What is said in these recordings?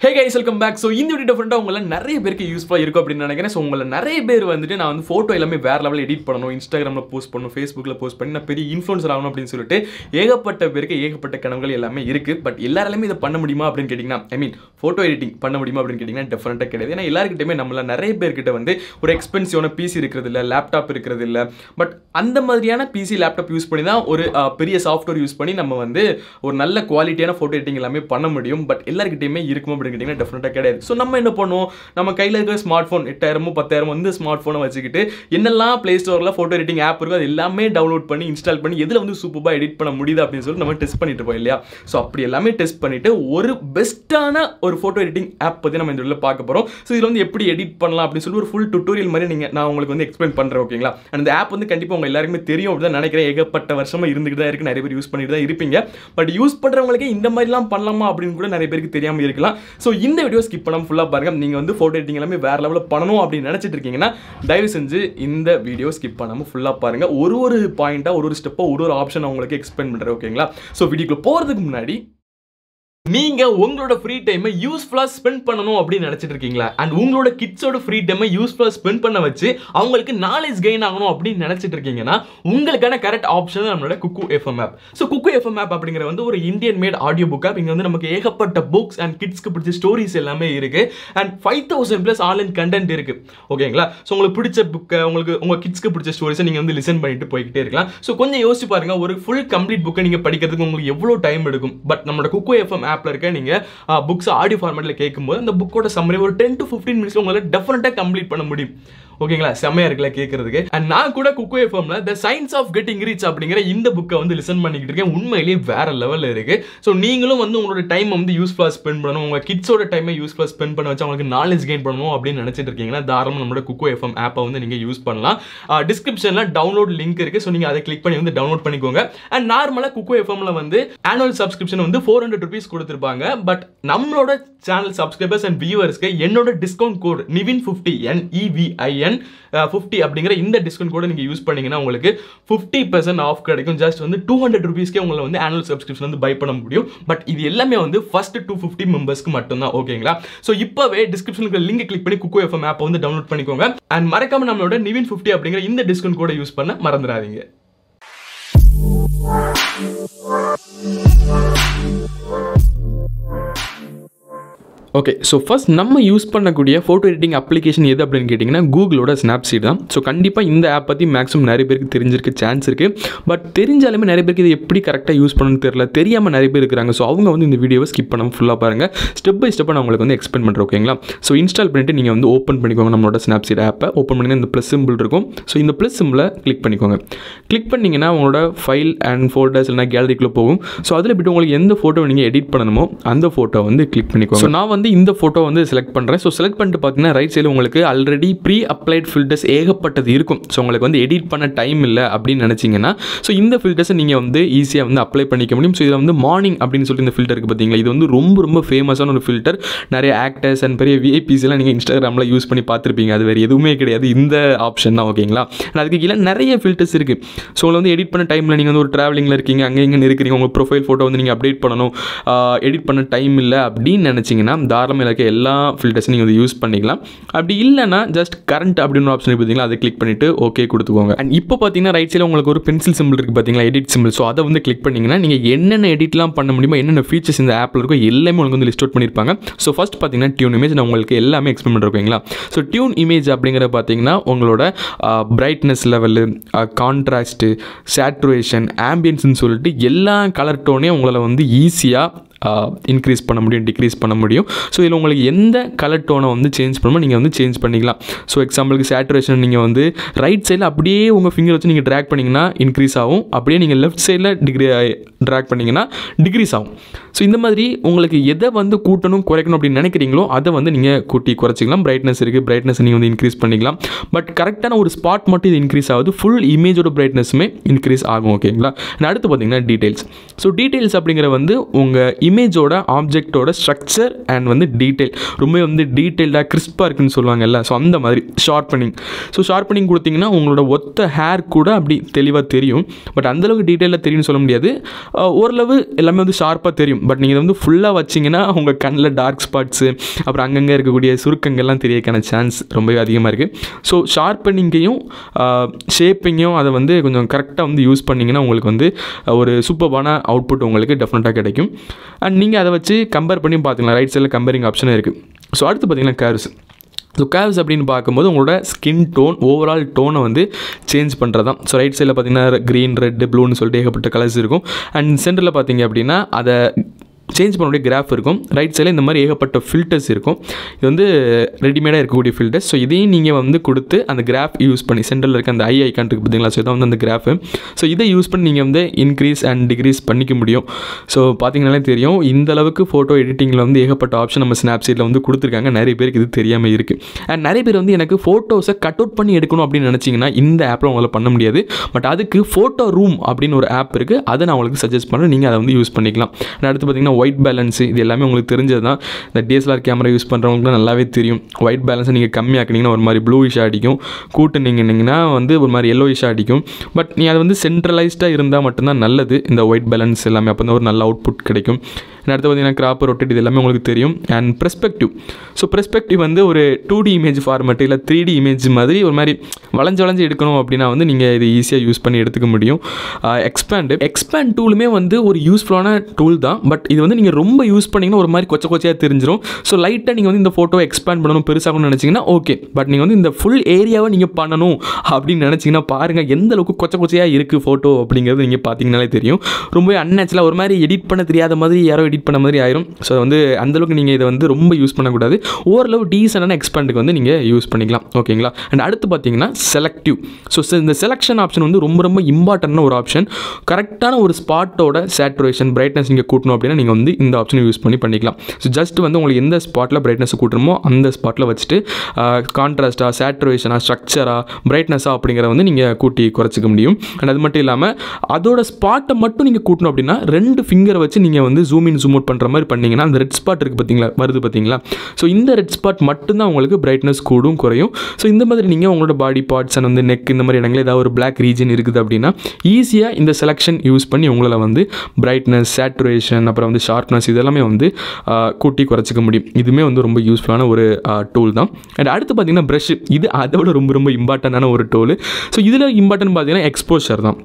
Hey guys, welcome back. So இந்த video டிஃபரெண்டா உங்கள நிறைய பேருக்கு யூஸ்ஃபுல்லா இருக்கும் அப்படி நினைக்கிறேன். சோ உங்கள நிறைய பேர் வந்துட்டு நான் வந்து போட்டோ எல்லாமே வேற லெவல்ல எடிட் பண்ணனும், இன்ஸ்டாகிராம்ல போஸ்ட் பண்ணனும், Facebookல போஸ்ட் பண்ணி நான் பெரிய இன்ஃப்ளூயன்சர் ஆகணும் அப்படினு சொல்லிட்டு ஏகப்பட்ட பேருக்கு ஏகப்பட்ட கனவுகள் எல்லாமே இருக்கு. பட் எல்லாராலயும் இத பண்ண முடியுமா அப்படினு கேட்டிங்கனா போட்டோ எடிட்டிங் பண்ண முடியுமா அப்படினு கேட்டிங்கனா டிஃபரெண்டா கிடையாது. ஏன்னா எல்லார்கிட்டயுமே நம்மள நிறைய பேர்கிட்ட வந்து ஒரு எக்ஸ்பென்சிவான PC இருக்குறது இல்ல, லேப்டாப் இருக்குறது இல்ல. பட் அந்த மாதிரியான PC லேப்டாப் யூஸ் பண்ணி தான் ஒரு பெரிய சாஃப்ட்வேர் யூஸ் பண்ணி நம்ம வந்து ஒரு நல்ல குவாலிட்டியான போட்டோ எடிட்டிங் எல்லாமே பண்ண முடியும். பட் எல்லார்கிட்டயுமே இருக்குமா அப்படினு கேட்டிங்கனா டிஃபரெண்டா கிடையாது. So நம்ம என்ன பண்ணுவோம், நம்ம கையில இருக்கிற ஸ்மார்ட் போன் 8000 10,000 வந்து ஸ்மார்ட் போனை வச்சுக்கிட்டு என்னெல்லாம் பிளே ஸ்டோர்ல போட்டோ எடிட்டிங் ஆப் இருக்கோ அது எல்லாமே டவுன்லோட் பண்ணி இன்ஸ்டால் பண்ணி எதுல வந்து சூப்பரா எடிட் பண்ண முடியுது அப்படின்னு சொல்லி நம்ம டெஸ்ட் பண்ணிட்டு இருப்போம் இல்லையா. ஸோ அப்படி எல்லாமே டெஸ்ட் பண்ணிட்டு ஒரு பெஸ்ட்டான ஒரு போட்டோ எடிட்டிங் ஆப் பத்தி நம்ம இந்த வீடியோல பார்க்க போறோம். ஸோ இதுல வந்து எப்படி எடிட் பண்ணலாம் அப்படின்னு சொல்லி ஒரு ஃபுல் டுட்டோரியல் மாதிரி நான் உங்களுக்கு வந்து எக்ஸ்பிளைன் பண்றேன். ஓகேங்களா. அந்த ஆப் வந்து கண்டிப்பா உங்க எல்லாருக்குமே தெரியும் அப்படின்னு நினைக்கிறேன். ஏகப்பட்ட வருஷமா இருந்துகிட்டு தான் இருக்கு, நிறைய பேர் யூஸ் பண்ணிட்டு தான் இருப்பீங்க. பட் யூஸ் பண்றவங்களுக்கு இந்த மாதிரிலாம் பண்ணலாமா அப்படின்னு கூட நிறைய பேருக்கு தெரியாம இருக்கலாம். ஸோ இந்த வீடியோ ஸ்கிப் பண்ணாம ஃபுல்லா பாருங்க. நீங்க வந்து போட்டோ எடிட்டிங் எல்லாமே வேற லெவல்ல பண்ணணும் அப்படின்னு நினைச்சிட்டு இருக்கீங்கன்னா தயவு செஞ்சு இந்த வீடியோ ஸ்கிப் பண்ணாம ஃபுல்லா பாருங்க. ஒரு பாயிண்டா ஒரு ஸ்டெப்பா ஒரு ஆப்ஷன் உங்களுக்கு எக்ஸ்பிளைன் பண்றேன். ஓகேங்களா. சோ வீடியோக்குள்ள போறதுக்கு முன்னாடி நீங்க உங்களோட ஃப்ரீ டைமை யூஸ்ஃபுல்லா ஸ்பெண்ட் பண்ணணும் அப்படின்னு நினைச்சிட்டு இருக்கீங்களா, அண்ட் உங்களோட கிட்ஸோட ஃப்ரீ டைமை யூஸ்ஃபுல்லா ஸ்பெண்ட் பண்ண வச்சு அவங்களுக்கு நாலேஜ் கெயின் ஆகணும் அப்படின்னு நினைச்சிட்டு இருக்கீங்கன்னா உங்களுக்கான கரெக்ட் ஆப்ஷன் நம்மளோட Kuku FM app. So Kuku FM app அப்படிங்கிற வந்து ஒரு Indian made audio book app. இங்க வந்து நமக்கு ஏகப்பட்ட புக்ஸ் அண்ட் கிட்ஸ்க்கு பிடிச்ச ஸ்டோரிஸ் எல்லாமே இருக்கு. அண்ட் 5000+ ஆன்லைன் கண்டென்ட் இருக்கு. ஓகேங்களா. ஸோ உங்களுக்கு பிடிச்ச புக்கை உங்களுக்கு உங்க கிட்ஸ்க்கு பிடிச்ச ஸ்டோரிஸை நீங்க வந்து லிசன் பண்ணிட்டு போய்கிட்டே இருக்கலாம். ஸோ கொஞ்சம் யோசிச்சு பாருங்க, ஒரு ஃபுல் கம்ப்ளீட் புக்கை நீங்க படிக்கிறதுக்கு உங்களுக்கு எவ்வளவு டைம் எடுக்கும். பட் நம்மளோட குக்கு FM ஆப்ல இருக்க நீங்க புக்ஸ் ஆடியோ ஃபார்மேட்ல கேட்கும்போது அந்த புக்கோட சம்மரி ஒரு 10 to 15 மினிட்ஸ்ல உங்களால டெஃபினட்டா கம்ப்ளீட் பண்ண முடியும். ஓகேங்களா. செமையா இருக்குல்ல கேட்கறதுக்கு. அண்ட் நான் கூட குக்கு FMல the science of getting rich அப்படிங்கிற இந்த புக்கை வந்து லிசன் பண்ணிக்கிட்டு இருக்கேன். உண்மையிலேயே வேற லெவல்ல இருக்கு. ஸோ நீங்களும் வந்து உங்களோட டைம் வந்து யூஸ்ஃபுல்லா ஸ்பெண்ட் பண்ணணும், உங்க கிட்ஸோட டைமை யூஸ்ஃபுல்லா ஸ்பெண்ட் பண்ண வச்சு அவங்களுக்கு நாலேஜ் கெயின் பண்ணணும் அப்படின்னு நினைச்சிட்டு இருக்கீங்கன்னா தாராளமா நம்மளோட குக்கு FM ஆப்பை வந்து நீங்க யூஸ் பண்ணலாம். டிஸ்கிரிப்ஷன்ல டவுன்லோட் லிங்க் இருக்கு. ஸோ நீங்க அதை கிளிக் பண்ணி வந்து டவுன்லோட் பண்ணிக்கோங்க. அண்ட் நார்மலா குக்கு FMல வந்து ஆனுவல் சப்ஸ்கிரிப்ஷன் வந்து 400 rupees கொடுத்திருப்பாங்க. பட் நம்மளோட சேனல் சப்ஸ்கிரைபர்ஸ் அண்ட் வியூவர்ஸ்க்கு என்னோட டிஸ்கவுண்ட் கோட் NEVIN50 NEVIN 50 அப்படிங்கிற இந்த டிஸ்கவுண்ட் கோட நீங்க யூஸ் பண்ணீங்கன்னா உங்களுக்கு 50% ஆஃப் கிடைக்கும். ஜஸ்ட் வந்து 200 rupeesக்கே உங்களை வந்து ஆனுவல் சப்ஸ்கிரிப்ஷன் வந்து பை பண்ண முடியும். பட் இது எல்லாமே வந்து ஃபர்ஸ்ட் 250 மெம்பர்ஸ்க்கு மட்டும்தான். ஓகேங்களா. ஸோ இப்பவே டிஸ்கிரிப்ஷனுக்கு லிங்க் கிளிக் பண்ணி குக்கு FM ஆப்பை வந்து டவுன்லோட் பண்ணிக்கோங்க. அண்ட் மறக்காம நம்மளோட NEVIN50 அப்படிங்கிற இந்த டிஸ்கவுண்ட் கோட யூஸ் பண்ண மறந்துடாதீங்க. ஓகே. ஸோ ஃபர்ஸ்ட் நம்ம யூஸ் பண்ணக்கூடிய ஃபோட்டோ எடிட்டிங் அப்ளிகேஷன் எது அப்படின்னு கேட்டிங்கன்னா கூகுளோட Snapseed தான். ஸோ கண்டிப்பாக இந்த ஆப் பற்றி மேக்ஸிமம் நிறைய பேருக்கு தெரிஞ்சிருக்க சான்ஸ் இருக்குது. பட் தெரிஞ்சாலுமே நிறைய பேருக்கு இது எப்படி கரெக்டாக யூஸ் பண்ணணும்னு தெரியல, தெரியாமல் நிறைய பேர் இருக்கிறாங்க. ஸோ அவங்க வந்து இந்த வீடியோவை ஸ்கிப் பண்ணாமல் ஃபுல்லாக பாருங்கள். ஸ்டெப் பை ஸ்டெப்பாக நான் உங்களுக்கு வந்து எக்ஸ்பிளைன் பண்ணுறேன். ஓகேங்களா. ஸோ இன்ஸ்டால் பண்ணிட்டு நீங்கள் வந்து ஓப்பன் பண்ணிக்கோங்க. நம்மளோட Snapseed ஆப்பை ஓப்பன் பண்ணிங்கன்னா இந்த ப்ளஸ் சிம்பிள் இருக்கும். ஸோ இந்த ப்ளஸ் சிம்பிளை கிளிக் பண்ணிக்கோங்க. கிளிக் பண்ணிங்கன்னா உங்களோட ஃபைல் அண்ட் ஃபோல்டர்ஸ் இல்லைனா கேலரிக்குள்ளே போகும். ஸோ அதில் போய்ட்டு உங்களுக்கு எந்த ஃபோட்டோ நீங்கள் எடிட் பண்ணணுமோ அந்த ஃபோட்டோ வந்து கிளிக் பண்ணிக்கோங்க. ஸோ நான் வந்து இந்த ஃபோட்டோ வந்து செலக்ட் பண்ணுறேன். ஸோ செலக்ட் பண்ணிட்டு பார்த்தீங்கன்னா ரைட் சைடில் உங்களுக்கு ஆல்ரெடி ப்ரீ அப்ளைட் ஃபில்டர்ஸ் ஏகப்பட்டது இருக்கும். ஸோ உங்களுக்கு வந்து எடிட் பண்ண டைம் இல்லை அப்படின்னு நினச்சிங்கன்னா ஸோ இந்த ஃபில்டர்ஸை நீங்கள் வந்து ஈஸியாக வந்து அப்ளை பண்ணிக்க முடியும். ஸோ இதில் வந்து மார்னிங் அப்படின்னு சொல்லிட்டு இந்த ஃபில்டர் இருக்குது பார்த்தீங்களா, இது வந்து ரொம்ப ஃபேமஸான ஒரு ஃபில்டர். நிறைய ஆக்டர்ஸ் அண்ட் பெரிய VIPs எல்லாம் நீங்கள் இன்ஸ்டாகிராமில் யூஸ் பண்ணி பார்த்துருப்பீங்க. அது வேறு எதுவுமே கிடையாது, இந்த ஆப்ஷன் தான். ஓகேங்களா. அதுக்கு கீழே நிறைய ஃபில்டர்ஸ் இருக்குது. ஸோ உங்களை வந்து எடிட் பண்ண டைமில் நீங்கள் வந்து ஒரு ட்ராவலிங்கில் இருக்கீங்க, அங்கே இங்கே இருக்கிறீங்க, உங்கள் ப்ரொஃபைல் ஃபோட்டோ வந்து நீங்கள் அப்டேட் பண்ணணும், எடிட் பண்ண டைம் இல்லை அப்படின்னு நினச்சிங்கன்னா தாராளமாக இருக்க எல்லா ஃபில்டர்ஸும் நீங்கள் வந்து யூஸ் பண்ணிக்கலாம். அப்படி இல்லைனா ஜஸ்ட் கரண்ட் அப்படின்னு ஒரு ஆப்ஷன் பார்த்தீங்களா, அதை கிளிக் பண்ணிவிட்டு ஓகே கொடுத்துக்கோங்க. அண்ட் இப்போ பார்த்தீங்கன்னா ரைட் சைடில் உங்களுக்கு ஒரு பென்சில் சிம்பிள் இருக்குது பார்த்தீங்களா, எடிட் சிம்பிள். ஸோ அதை வந்து கிளிக் பண்ணிங்கன்னா நீங்கள் என்னென்ன எடிட்லாம் பண்ண முடியுமோ, என்னென்ன ஃபீச்சர்ஸ் இந்த ஆப்பில் இருக்கோ எல்லாமே உங்களுக்கு வந்து லிஸ்ட் அவுட் பண்ணியிருப்பாங்க. ஸோ ஃபஸ்ட் பார்த்தீங்கன்னா டியூன் இமேஜ். நான் உங்களுக்கு எல்லாமே எக்ஸ்பிளைன் பண்ணிருக்கீங்களா. ஸோ டியூன் இமேஜ் அப்படிங்கிற பார்த்தீங்கன்னா உங்களோட பிரைட்னஸ் லெவலு, கான்ட்ராஸ்ட்டு, சேச்சுரேஷன், ஆம்பியன்ஸ்னு சொல்லிட்டு எல்லா கலர் டோனையும் உங்களால் வந்து ஈஸியாக இன்க்ரீஸ் பண்ண முடியும், டிக்ரீஸ் பண்ண முடியும். ஸோ இதில் உங்களுக்கு எந்த கலர் டோனை வந்து சேஞ்ச் பண்ணணுமோ நீங்கள் வந்து சேஞ்ச் பண்ணிக்கலாம். ஸோ எக்ஸாம்பிளுக்கு சேச்சுரேஷன் நீங்கள் வந்து ரைட் சைடில் அப்படியே உங்கள் ஃபிங்கர் வச்சு நீங்கள் ட்ராக் பண்ணிங்கன்னா இன்க்ரீஸ் ஆகும். அப்படியே நீங்கள் லெஃப்ட் சைடில் ட்ராக் பண்ணிங்கன்னா டிக்ரீஸ் ஆகும். ஸோ இந்த மாதிரி உங்களுக்கு எதை வந்து கூட்டணும் குறைக்கணும் அப்படின்னு நினைக்கிறீங்களோ அதை வந்து நீங்கள் கூட்டி குறைச்சிக்கலாம். பிரைட்னஸ் இருக்குது, பிரைட்னஸ் நீங்கள் வந்து இன்க்ரீஸ் பண்ணிக்கலாம். பட் கரெக்டான ஒரு ஸ்பாட் மட்டும் இது இன்க்ரீஸ் ஆகுது, ஃபுல் இமேஜோட பிரைட்னஸுமே இன்க்ரீஸ் ஆகும். ஓகேங்களா. அடுத்து பார்த்தீங்கன்னா டீடைல்ஸ். ஸோ டீடைல்ஸ் அப்படிங்கிற வந்து உங்கள் இமேஜோட ஆப்ஜெக்டோட ஸ்ட்ரக்சர் அண்ட் வந்து டீடைல் ரொம்ப வந்து டீடைல்டாக கிறிஸ்பாக இருக்குன்னு சொல்லுவாங்கல்ல. ஸோ அந்த மாதிரி ஷார்ப்பனிங். ஸோ ஷார்ப்பனிங் கொடுத்தீங்கன்னா உங்களோட ஒத்த ஹேர் கூட அப்படி தெளிவாக தெரியும். பட் அந்தளவுக்கு டீட்டெயிலாக தெரியும்னு சொல்ல முடியாது, ஓரளவு எல்லாமே வந்து ஷார்ப்பாக தெரியும். பட் நீங்கள் இதை வந்து ஃபுல்லாக வச்சிங்கன்னா உங்கள் கண்ணில் டார்க் ஸ்பாட்ஸு அப்புறம் அங்கங்கே இருக்கக்கூடிய சுருக்கங்கள்லாம் தெரியக்கான சான்ஸ் ரொம்பவே அதிகமாக இருக்குது. ஸோ ஷார்ப்பனிங்கையும் ஷேப்பிங்கையும் அதை வந்து கொஞ்சம் கரெக்டாக வந்து யூஸ் பண்ணிங்கன்னா உங்களுக்கு வந்து ஒரு சூப்பர்பான அவுட்புட் உங்களுக்கு டெஃபினட்டாக கிடைக்கும். அண்ட் நீங்கள் அதை வச்சு கம்பேர் பண்ணி பார்த்துக்கலாம். ரைட் சைடில் கம்பேரிங் ஆப்ஷனும் இருக்குது. ஸோ அடுத்து பார்த்தீங்கன்னா கர்வ்ஸ். ஸோ கர்வ்ஸ் அப்படின்னு பார்க்கும்போது உங்களோட ஸ்கின் டோன் ஓவரால் டோனை வந்து சேஞ்ச் பண்ணுறது தான். ஸோ ரைட் சைடில் பார்த்தீங்கன்னா க்ரீன், ரெட், ப்ளூன்னு சொல்லிட்டு ஏகப்பட்ட கலர்ஸ் இருக்கும். அண்ட் சென்டரில் பார்த்தீங்க அப்படின்னா அதை சேஞ்ச் பண்ணக்கூடிய கிராஃப் இருக்கும். ரைட் சைடில் இந்த மாதிரி ஏகப்பட்ட ஃபில்டர்ஸ் இருக்கும். இது வந்து ரெடிமேடாக இருக்கக்கூடிய ஃபில்டர்ஸ். ஸோ இதையும் நீங்கள் வந்து கொடுத்து அந்த கிராஃப் யூஸ் பண்ணி சென்டரில் இருக்க அந்த ஐக்கான் இருக்குது பார்த்தீங்களா, ஸோ இதான் வந்து அந்த கிராஃபு. ஸோ இதை யூஸ் பண்ணி நீங்கள் வந்து இன்க்ரீஸ் அண்ட் டிக்ரீஸ் பண்ணிக்க முடியும். ஸோ பார்த்தீங்கன்னாலே தெரியும் இந்த அளவுக்கு ஃபோட்டோ எடிட்டிங்கில் வந்து ஏகப்பட்ட ஆப்ஷன் நம்ம ஸ்னாப்சீட்டில் வந்து கொடுத்துருக்காங்க. நிறைய பேருக்கு இது தெரியாமல் இருக்குது. அண்ட் நிறைய பேர் வந்து எனக்கு ஃபோட்டோஸை கட் அவுட் பண்ணி எடுக்கணும் அப்படின்னு நினச்சிங்கன்னா இந்த ஆப்பில் உங்களால் பண்ண முடியாது. பட் அதுக்கு ஃபோட்டோ ரூம் அப்படின்னு ஒரு ஆப் இருக்குது. அதை நான் உங்களுக்கு சஜஸ்ட் பண்ணுறேன். நீங்கள் அதை வந்து யூஸ் பண்ணிக்கலாம். அடுத்து பார்த்தீங்கன்னா ஒயிட் பேலன்ஸு, இது எல்லாமே உங்களுக்கு தெரிஞ்சது தான். இந்த DSLR கேமரா யூஸ் பண்ணுறவங்களுக்கு நல்லாவே தெரியும். ஒயிட் பேலன்ஸை நீங்கள் கம்மியாக்கினீங்கன்னா ஒரு மாதிரி ப்ளூயிஷாக அடிக்கும், கூட்டுனீங்கன்னா வந்து ஒரு மாதிரி எல்லோயிஷாக அடிக்கும். பட் நீ அது வந்து சென்ட்ரலைஸ்டாக இருந்தால் மட்டும்தான் நல்லது இந்த ஒயிட் பேலன்ஸ் எல்லாமே. அப்போ தான் ஒரு நல்ல அவுட்புட் கிடைக்கும். அடுத்து பார்த்தீங்கன்னா கிராப், ரொட்டேட், இது எல்லாமே உங்களுக்கு தெரியும். And perspective. ஸோ பெர்ஸ்பெக்டிவ் வந்து ஒரு 2D இமேஜ் ஃபார்மேட் இல்லை 3D இமேஜ் மாதிரி ஒரு மாதிரி வளைஞ்சு எடுக்கணும் அப்படின்னா வந்து நீங்கள் இது ஈஸியாக யூஸ் பண்ணி எடுத்துக்க முடியும். எக்ஸ்பேண்ட் டூலுமே வந்து ஒரு யூஸ்ஃபுல்லான டூல் தான். பட் இது வந்து நீங்கள் ரொம்ப யூஸ் பண்ணிங்கன்னா ஒரு மாதிரி கொச்சையாக தெரிஞ்சிடும். ஸோ லைட்டாக நீங்கள் வந்து இந்த ஃபோட்டோவை எக்ஸ்பேண்ட் பண்ணணும், பெருசாகணும்னு நினச்சிங்கன்னா ஓகே. பட் நீங்கள் வந்து இந்த ஃபுல் ஏரியாவை நீங்கள் பண்ணணும் அப்படின்னு நினச்சிங்கன்னா பாருங்கள் எந்த அளவுக்கு கொச்சையாக இருக்குது ஃபோட்டோ அப்படிங்கிறது நீங்கள் பார்த்தீங்கன்னாலே தெரியும். ரொம்பவே அன்நேச்சுரலாக ஒரு மாதிரி எடிட் பண்ண தெரியாத மாதிரி யாரோ எடிட் பண்ண மாதிரி ஆயிரும். ஸோ வந்து அந்தளவுக்கு நீங்கள் இதை வந்து ரொம்ப யூஸ் பண்ணக்கூடாது. ஓரளவு டீசெண்டான எக்ஸ்பேண்டுக்கு வந்து நீங்கள் யூஸ் பண்ணிக்கலாம். ஓகேங்களா. அண்ட் அடுத்து பார்த்தீங்கன்னா செலக்டிவ். ஸோ இந்த செலக்ஷன் ஆப்ஷன் வந்து ரொம்ப இம்பார்ட்டன்டான ஒரு ஆப்ஷன். கரெக்டான ஒரு ஸ்பாட்டோட சேச்சுரேஷன், பிரைட்னஸ் நீங்கள் கூட்டணும் அப்படின்னா நீங்கள் வந்து இந்த ஆப்ஷனை யூஸ் பண்ணிக்கலாம். ஸோ ஜஸ்ட் வந்து உங்களுக்கு எந்த ஸ்பாட்டில் பிரைட்னஸ் கூட்டணுமோ அந்த ஸ்பாட்டில் வச்சுட்டு கான்ட்ராஸ்ட்டாக, சேச்சுரேஷனாக, ஸ்ட்ரக்சராக, பிரைட்னஸாக அப்படிங்கிறத வந்து நீங்கள் கூட்டி குறைச்சிக்க முடியும். அண்ட் அது மட்டும் இல்லாமல் அதோட ஸ்பாட்டை மட்டும் நீங்கள் கூட்டணும் அப்படின்னா 2 ஃபிங்கரை வச்சு நீங்கள் வந்து ஜூம் இன் ஜூம் அவுட் பண்ணுற மாதிரி பண்ணிங்கன்னா அந்த ரெட் ஸ்பாட் இருக்குது பார்த்தீங்களா, வருது பார்த்தீங்களா. ஸோ இந்த ரெட் ஸ்பாட் மட்டும்தான் உங்களுக்கு பிரைட்னஸ் கூடும் குறையும். ஸோ இந்த மாதிரி நீங்கள் உங்களோட பாடி பார்ட்ஸ் அண்ட் வந்து நெக் இந்த மாதிரி இடங்களில் ஏதாவது ஒரு பிளாக் ரீஜன் இருக்குது அப்படின்னா ஈஸியாக இந்த செலெக்ஷன் யூஸ் பண்ணி உங்களால் வந்து பிரைட்னஸ், சேச்சுரேஷன், அப்புறம் வந்து ஷார்ப்னஸ் இதெல்லாமே வந்து கூட்டி குறைச்சிக்க முடியும். இதுவுமே வந்து ரொம்ப யூஸ்ஃபுல்லான ஒரு டூல் தான். அண்ட் அடுத்து பார்த்தீங்கன்னா ப்ரஷ். இது அதை விட ரொம்ப இம்பார்ட்டண்டான ஒரு டூல். ஸோ இதில் இம்பார்ட்டன்ட் பார்த்தீங்கன்னா எக்ஸ்போஷர் தான்.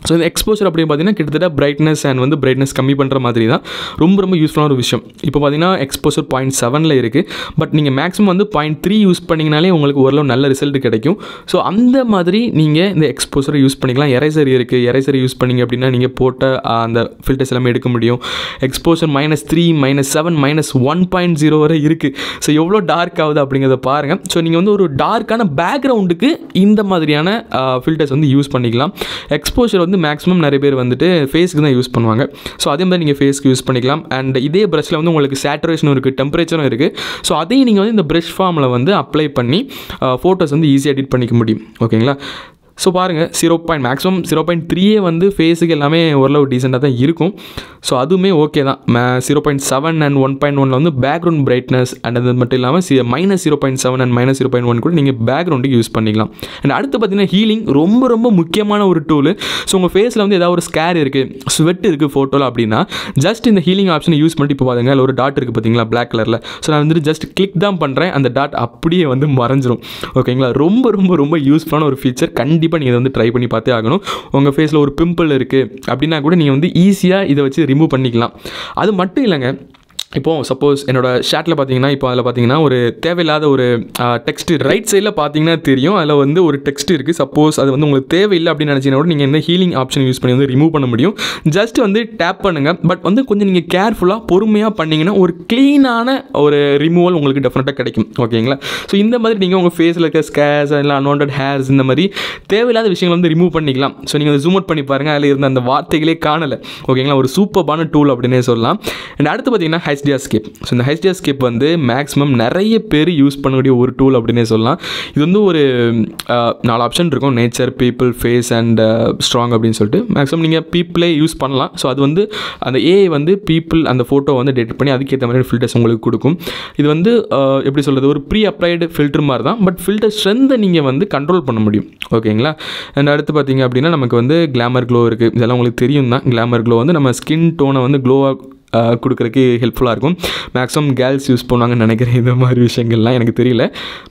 ஸோ இந்த எக்ஸ்போஷர் அப்படின்னு பார்த்தீங்கன்னா கிட்டத்தட்ட பிரைட்னஸ் அண்ட் வந்து பிரைட்னஸ் கம்மி பண்ணுற மாதிரி தான். ரொம்ப யூஸ்ஃபுல்லான ஒரு விஷயம். இப்போ பார்த்தீங்கன்னா எக்ஸ்போஷர் 0.7 இருக்குது. பட் நீங்கள் மேக்ஸிமம் வந்து 0.3 யூஸ் பண்ணிங்கனாலே உங்களுக்கு ஓரளவு நல்ல ரிசல்ட் கிடைக்கும். ஸோ அந்த மாதிரி நீங்கள் இந்த எக்ஸ்போஷரை யூஸ் பண்ணிக்கலாம். எரேசர் இருக்குது. எரேசர் யூஸ் பண்ணிங்க அப்படின்னா நீங்கள் போட்ட அந்த ஃபில்டர்ஸ் எல்லாமே எடுக்க முடியும். எக்ஸ்போஷர் -3, -7, -1.0 வரை இருக்குது. ஸோ எவ்வளோ டார்க் ஆகுது அப்படிங்கிறத பாருங்கள். ஸோ நீங்கள் வந்து ஒரு டார்க்கான பேக்ரவுண்டுக்கு இந்த மாதிரியான ஃபில்டர்ஸ் வந்து யூஸ் பண்ணிக்கலாம். எக்ஸ்போஷர் வந்து மேக்ஸிமம் நிறைய பேர் வந்துட்டு ஃபேஸ்க்கு தான் யூஸ் பண்ணுவாங்க. ஸோ அதே மாதிரி நீங்கள் ஃபேஸ்க்கு யூஸ் பண்ணிக்கலாம். அண்ட் இதே ப்ரஷில் வந்து உங்களுக்கு சேச்சுரேஷனும் இருக்குது, டெம்பரேச்சரும் இருக்குது. ஸோ அதையும் நீங்கள் வந்து இந்த ப்ரஷ் ஃபார்மில் வந்து அப்ளை பண்ணி ஃபோட்டோஸ் வந்து ஈஸியாக எடிட் பண்ணிக்க முடியும். ஓகேங்களா. ஸோ பாருங்கள் மேக்ஸிமம் 0.3 வந்து ஃபேஸுக்கு எல்லாமே ஓரளவு டீசெண்டாக தான் இருக்கும். ஸோ அதுவுமே ஓகே தான். 0.7 அண்ட் 1.1 வந்து பேக்ரவுண்ட் பிரைட்னஸ் அண்ட் அது மட்டும் இல்லாமல் -0.7 அண்ட் -0.1 கூட நீங்கள் பேக்ரவுண்டுக்கு யூஸ் பண்ணிக்கலாம். அண்ட் அடுத்து பார்த்தீங்கன்னா ஹீலிங் ரொம்ப முக்கியமான ஒரு டூலு. ஸோ உங்கள் ஃபேஸில் வந்து ஏதாவது ஒரு ஸ்கேர் இருக்குது, ஸ்வெட் இருக்குது ஃபோட்டோவில் அப்படின்னா ஜஸ்ட் இந்த ஹீலிங் ஆப்ஷனை யூஸ் பண்ணிட்டு இப்போ பாருங்க அதில் ஒரு டாட் இருக்குது பார்த்தீங்களா பிளாக் கலரில். ஸோ நான் வந்துட்டு ஜஸ்ட் கிளிக் தான் பண்ணுறேன், அந்த டாட் அப்படியே வந்து மறைஞ்சிரும். ஓகேங்களா. ரொம்ப யூஸ்ஃபுல்லான ஒரு ஃபீச்சர். கண்டிப்பாக நீங்கள் இதை வந்து ட்ரை பண்ணி பார்த்தே ஆகணும். உங்கள் ஃபேஸில் ஒரு பிம்பிள் இருக்குது அப்படின்னா கூட நீங்கள் வந்து ஈஸியாக இதை வச்சு ரிமூவ் பண்ணிக்கலாம். அது மட்டும் இல்லைங்க, இப்போது சப்போஸ் என்னோடய ஷாட்டில் பார்த்தீங்கன்னா இப்போ அதில் பார்த்தீங்கன்னா ஒரு தேவையில்லாத ஒரு டெக்ஸ்ட் ரைட் சைடில் பார்த்தீங்கன்னா தெரியும். அதில் வந்து ஒரு டெக்ஸ்ட் இருக்குது. சப்போஸ் அது வந்து உங்களுக்கு தேவையில்லை அப்படின்னு நினச்சிங்கன்னா கூட நீங்கள் இந்த ஹீலிங் ஆப்ஷன் யூஸ் பண்ணி வந்து ரிமூவ் பண்ண முடியும். ஜஸ்ட் வந்து டேப் பண்ணுங்கள். பட் வந்து கொஞ்சம் நீங்கள் கேர்ஃபுல்லாக பொறுமையாக பண்ணிங்கன்னா ஒரு க்ளீனான ஒரு ரிமூவல் உங்களுக்கு டெஃபினட்டாக கிடைக்கும். ஓகேங்களா. ஸோ இந்த மாதிரி நீங்கள் உங்கள் ஃபேஸில் இருக்க ஸ்கேர்ஸ் இல்லை அன்வான்ட் ஹேர்ஸ் இந்த மாதிரி தேவையில்லாத விஷயங்கள் வந்து ரிமூவ் பண்ணிக்கலாம். ஸோ நீங்கள் அதை ஜூம் அவுட் பண்ணி பாருங்கள், அதில் இருந்த அந்த வார்த்தைகளே காணலை. ஓகேங்களா. ஒரு சூப்பரான டூல் அப்படின்னே சொல்லலாம். அண்ட் அடுத்து பார்த்தீங்கன்னா HDR-Scape. ஸோ இந்த HDR-Scape வந்து மேக்ஸிமம் நிறைய பேர் யூஸ் பண்ணக்கூடிய ஒரு டூல் அப்படின்னே சொல்லலாம். இது வந்து ஒரு 4 ஆப்ஷன் இருக்கும். Nature, people, face and strong அப்படின்னு சொல்லிட்டு மேக்ஸிமம் நீங்கள் பீப்புளே யூஸ் பண்ணலாம். ஸோ அது வந்து அந்த ஏஐ வந்து பீப்புள் அந்த ஃபோட்டோ வந்து டெட் பண்ணி அதுக்கேற்ற மாதிரி ஃபில்டர்ஸ் உங்களுக்கு கொடுக்கும். இது வந்து எப்படி சொல்கிறது, ஒரு ப்ரீ அப்ளைடு ஃபில்டர் மாதிரி தான். பட் ஃபில்டர் ஸ்ட்ரென்த்தை நீங்கள் வந்து கண்ட்ரோல் பண்ண முடியும். ஓகேங்களா. அண்ட் அடுத்து பார்த்தீங்க அப்படின்னா நமக்கு வந்து கிளாமர் க்ளோ இருக்குது. இதெல்லாம் உங்களுக்கு தெரியும் தான். கிளாமர் க்ளோ வந்து நம்ம ஸ்கின் டோனை வந்து க்ளோவாக கொடுக்குறதுக்கு ஹெல்ப்ஃபுல்லாக இருக்கும். மேக்ஸிமம் கேர்ள்ஸ் யூஸ் பண்ணுவாங்கன்னு நினைக்கிறேன் இந்த மாதிரி விஷயங்கள்லாம், எனக்கு தெரியல.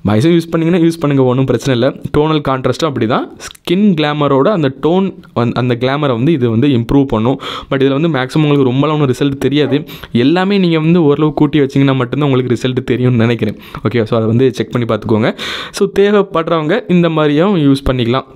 பாய்ஸும் யூஸ் பண்ணிங்கன்னா யூஸ் பண்ணுங்கள், ஒன்றும் பிரச்சனை இல்லை. டோனல் கான்ட்ராஸ்ட்டும் அப்படி தான், ஸ்கின் கிளாமரோட அந்த டோன் அந்த கிளாமரை வந்து இது வந்து இம்ப்ரூவ் பண்ணும். பட் இதில் வந்து மேக்ஸிமம் உங்களுக்கு ரொம்பலாம் ஒன்றும் ரிசல்ட் தெரியாது. எல்லாமே நீங்கள் வந்து ஓரளவு கூட்டி வச்சிங்கன்னா மட்டும்தான் உங்களுக்கு ரிசல்ட் தெரியும்னு நினைக்கிறேன். ஓகே, ஸோ அதை வந்து செக் பண்ணி பார்த்துக்கோங்க. ஸோ தேவைப்படுறவங்க இந்த மாதிரியும் யூஸ் பண்ணிக்கலாம்.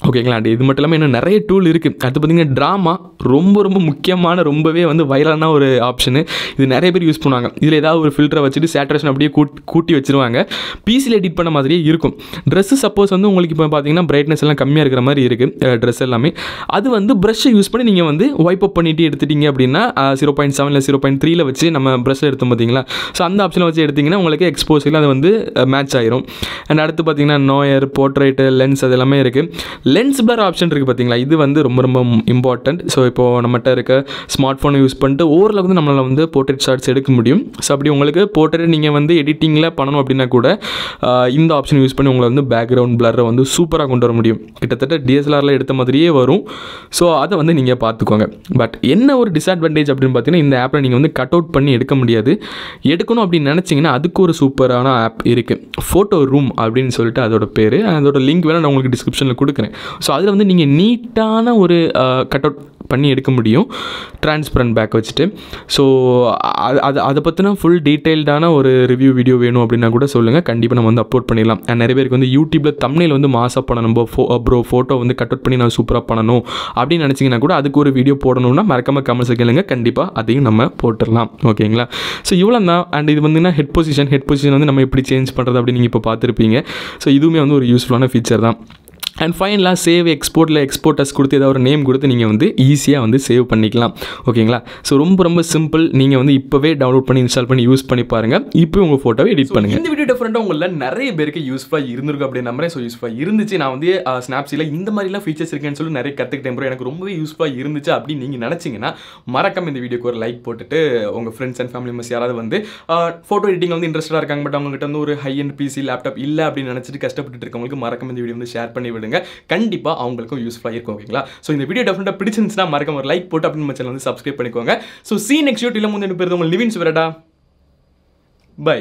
ஓகேங்களா. அண்ட் இது மட்டும் இல்லாமல் இன்னும் நிறைய டூல் இருக்குது. அடுத்து பார்த்திங்கன்னா ட்ராமா, ரொம்ப முக்கியமான, ரொம்பவே வந்து வைரலான ஒரு ஆப்ஷனு. இது நிறைய பேர் யூஸ் பண்ணுவாங்க. இதில் ஏதாவது ஒரு ஃபில்டரை வச்சுட்டு சேச்சுரேஷன் அப்படியே கூட்டி வச்சுருவாங்க. பிசியில் எடிட் பண்ண மாதிரியே இருக்கும். ட்ரெஸ்ஸு சப்போஸ் வந்து உங்களுக்கு இப்போ பார்த்தீங்கன்னா பிரைட்னஸ் எல்லாம் கம்மியாக இருக்கிற மாதிரி இருக்குது ட்ரெஸ் எல்லாமே. அது வந்து ப்ரஷ்ஷை யூஸ் பண்ணி நீங்கள் வந்து வைப் அப் பண்ணிட்டு எடுத்துட்டீங்க அப்படின்னா 0.7 இல்லை 0.3 வச்சு நம்ம ப்ரஷ் எடுத்தோம் பார்த்தீங்களா. ஸோ அந்த ஆப்ஷனை வச்சு எடுத்திங்கன்னா உங்களுக்கு எக்ஸ்போஸில் அது வந்து மேட்ச் ஆயிரும். அண்ட் அடுத்து பார்த்தீங்கன்னா நோயர், போர்ட்ரேட்டு, லென்ஸ் அது எல்லாமே இருக்குது. லென்ஸ் பிளர் ஆப்ஷன் இருக்குது பார்த்தீங்களா, இது வந்து ரொம்ப இம்பார்ட்டண்ட். ஸோ இப்போது நம்மகிட்ட இருக்க ஸ்மார்ட் ஃபோனை யூஸ் பண்ணிட்டு ஓவரில் வந்து நம்மளால் வந்து போர்ட்ரேட் ஷாட்ஸ் எடுக்க முடியும். ஸோ அப்படி உங்களுக்கு போர்ட்ரேட் நீங்கள் வந்து எடிட்டிங்கில் பண்ணணும் அப்படின்னா கூட இந்த ஆப்ஷன் யூஸ் பண்ணி உங்களை வந்து பேக்ரவுண்ட் பிளரை வந்து சூப்பராக கொண்டு வர முடியும். கிட்டத்தட்ட டிஎஸ்எல்ஆரில் எடுத்த மாதிரியே வரும். ஸோ அதை வந்து நீங்கள் பார்த்துக்கோங்க. பட் என்ன ஒரு டிஸ்அட்வான்டேஜ் அப்படின்னு பார்த்தீங்கன்னா, இந்த ஆப்பில் நீங்கள் வந்து கட் அவுட் பண்ணி எடுக்க முடியாது. எடுக்கணும் அப்படின்னு நினச்சிங்கன்னா அதுக்கு ஒரு சூப்பரான ஆப் இருக்குது, ஃபோட்டோ ரூம் அப்படின்னு சொல்லிட்டு அதோட பேர். அதோட லிங்க் வேணால் நான் உங்களுக்கு டிஸ்கிரிப்ஷனில் கொடுக்குறேன். ஸோ அதில் வந்து நீங்கள் நீட்டான ஒரு கட் அவுட் பண்ணி எடுக்க முடியும், டிரான்ஸ்பரண்ட் பேக் வச்சுட்டு. ஸோ அதை பற்றின ஃபுல் டீட்டெயில்டான ஒரு ரிவ்யூ வீடியோ வேணும் அப்படின்னா கூட சொல்லுங்கள், கண்டிப்பாக நம்ம வந்து அப்லோட் பண்ணிடலாம். அண்ட் நிறைய பேருக்கு வந்து யூடியூப்பில் தம்ப்நெயில் வந்து மாசாக பண்ணணும், ப்ரோ ஃபோட்டோ வந்து கட் அவுட் பண்ணி நான் சூப்பராக பண்ணணும் அப்படின்னு நினச்சிங்கன்னா கூட அதுக்கு ஒரு வீடியோ போடணும்னா மறக்காமல் கமெண்ட்ஸ் கேளுங்க, கண்டிப்பாக அதையும் நம்ம போட்டுடலாம். ஓகேங்களா. ஸோ இவ்வளோ தான். அண்ட் இது வந்து ஹெட் பொசிஷன் வந்து நம்ம எப்படி சேஞ்ச் பண்ணுறது அப்படின்னு நீங்கள் இப்போ பார்த்துருப்பீங்க. ஸோ இதுவுமே வந்து ஒரு யூஸ்ஃபுல்லான ஃபீச்சர் தான். அண்ட் ஃபைனலாக சேவ் எக்ஸ்போர்ட்டர்ஸ் கொடுத்து ஏதாவது ஒரு நேம் கொடுத்து நீங்கள் வந்து ஈஸியாக வந்து சேவ் பண்ணிக்கலாம். ஓகேங்களா. ஸோ ரொம்ப சிம்பிள். நீங்கள் வந்து இப்போவே டவுன்லோட் பண்ணி இன்ஸ்டால் பண்ணி யூஸ் பண்ணி பாருங்கள். இப்போ உங்கள் ஃபோட்டோவை எடிட் பண்ணுங்கள். இந்த வீடியோ டிஃப்ரெண்ட்டாக உங்களில் நிறைய பேருக்கு யூஸ்ஃபுல்லாக இருந்திருக்கும் அப்படின்னு நம்புறேன். ஸோ யூஸ்ஃபுல்லாக இருந்துச்சு. நான் வந்து ஸ்னாப்சீடில் இந்த மாதிரிலாம் ஃபீச்சர்ஸ் இருக்குன்னு சொல்லி நிறைய கற்றுக்கிட்டேன் ப்ரோ, எனக்கு ரொம்பவே யூஸ்ஃபுல்லாக இருந்துச்சு அப்படின்னு நீங்கள் நினச்சிங்கன்னா மறக்காம இந்த வீடியோக்கு ஒரு லைக் போட்டுட்டு உங்கள் ஃப்ரெண்ட்ஸ் அண்ட் ஃபேமிலி மெம்பர்ஸ் யாராவது வந்து ஃபோட்டோ எடிட்டிங் வந்து இன்ட்ரெஸ்ட்டாக இருக்காங்க, பட் அவங்ககிட்ட வந்து ஒரு ஹை அண்ட் பிசி லேப்டாப் இல்லை அப்படின்னு நினச்சிட்டு கஷ்டப்பட்டு இருக்கவங்களுக்கு மறக்காம இந்த வீடியோ வந்து ஷேர் பண்ணி விடுங்க. கண்டிப்பாக அவங்களுக்கும் யூஸ்ஃபுல்லாக இருக்கும். ஓகேங்களா. ஸோ இந்த வீடியோ டெஃபினட்டாக பிடிச்சிருந்துச்சுன்னா மறக்காம ஒரு லைக் போட்டு அப்படின்னு நம்ம சேனல் வந்து சப்ஸ்கிரைப் பண்ணிக்கோங்க. So see next video. இல்லை முந்தின பேர் உங்கள் நிவின் சுவரடா. பை.